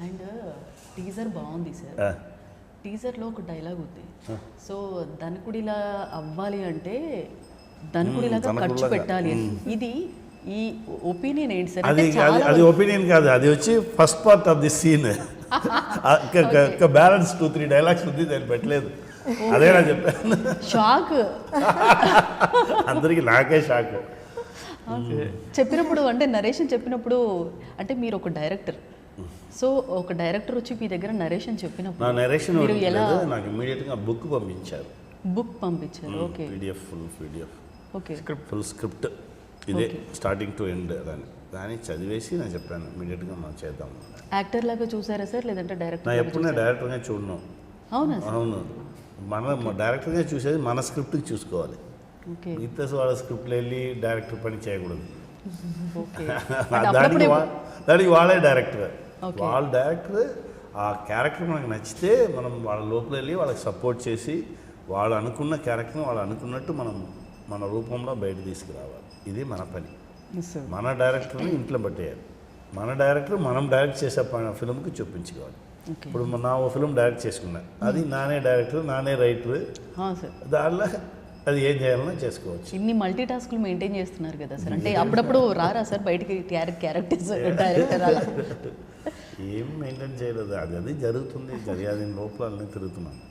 And teaser బాగుంది sir. టీజర్లో ఒక డైలాగ్ ఉంది. సో ధనికుడిలా అవ్వాలి అంటే ధనికుడిలాగా ఖర్చు పెట్టాలి. ఇది ఈ ఒపీనియన్ ఏంటి సార్? అది ఒపీనియన్ కాదు, అది వచ్చి first part of the scene. Balance 2-3 dialogues ఉంది, దాన్ని పెట్టలేదు. అదే నా చెప్పాను. షాక్ అందరికి, నాకే షాక్. చెప్పినప్పుడు అంటే నరేషన్ చెప్పినప్పుడు, అంటే మీరు ఒక డైరెక్టర్, సో ఒక డైరెక్టర్ వచ్చి మీ దగ్గర నరేషన్ చెప్పినప్పుడు నా నరేషన్ నాకు ఇమీడియట్గా బుక్ పంపించారు. బుక్ పంపించారు. Okay. PDF, full PDF, okay, full script, ఇదే స్టార్టింగ్ టు ఎండ్. దాన్ని చదివేసి నేను చెప్పాను ఇమీడియట్గా మనం చేద్దాం. యాక్టర్ లాగా చూసారా సార్, లేదంటే డైరెక్టర్? నా ఎప్పుడు నేను డైరెక్టర్గా చూడను. అవునా? అవును, మన డైరెక్టర్గా చూసేది మన స్క్రిప్ట్కి చూసుకోవాలి. మిగతా వాళ్ళ స్క్రిప్ట్లో వెళ్ళి డైరెక్టర్ పని చేయకూడదు. దానికి వాళ్ళే డైరెక్టర్. వాళ్ళ డైరెక్టర్ ఆ క్యారెక్టర్ మనకు నచ్చితే మనం వాళ్ళ లోపల వెళ్ళి వాళ్ళకి సపోర్ట్ చేసి వాళ్ళు అనుకున్న క్యారెక్టర్ని వాళ్ళు అనుకున్నట్టు మనం మన రూపంలో బయట తీసుకురావాలి. ఇది మన పని. మన డైరెక్టర్ని ఇంట్లో పట్టేయాలి. మన డైరెక్టర్ మనం డైరెక్ట్ చేసే ఫిల్మ్కి చూపించుకోవాలి. ఇప్పుడు నా ఓ ఫిల్మ్ డైరెక్ట్ చేసుకున్నా, అది నానే డైరెక్టర్, నానే రైటర్. దానిలో అది ఏం చేయాలన్నా చేసుకోవచ్చు. ఇన్ని మల్టీ టాస్క్లు మెయింటైన్ చేస్తున్నారు కదా సార్, అంటే అప్పుడప్పుడు రారా సార్ బయటికి క్యారెక్టర్స్ డైరెక్టర్ అలా? ఏం మెయింటైన్ చేయలేదు, అది జరుగుతుంది. అది లోపల తిరుగుతున్నాను.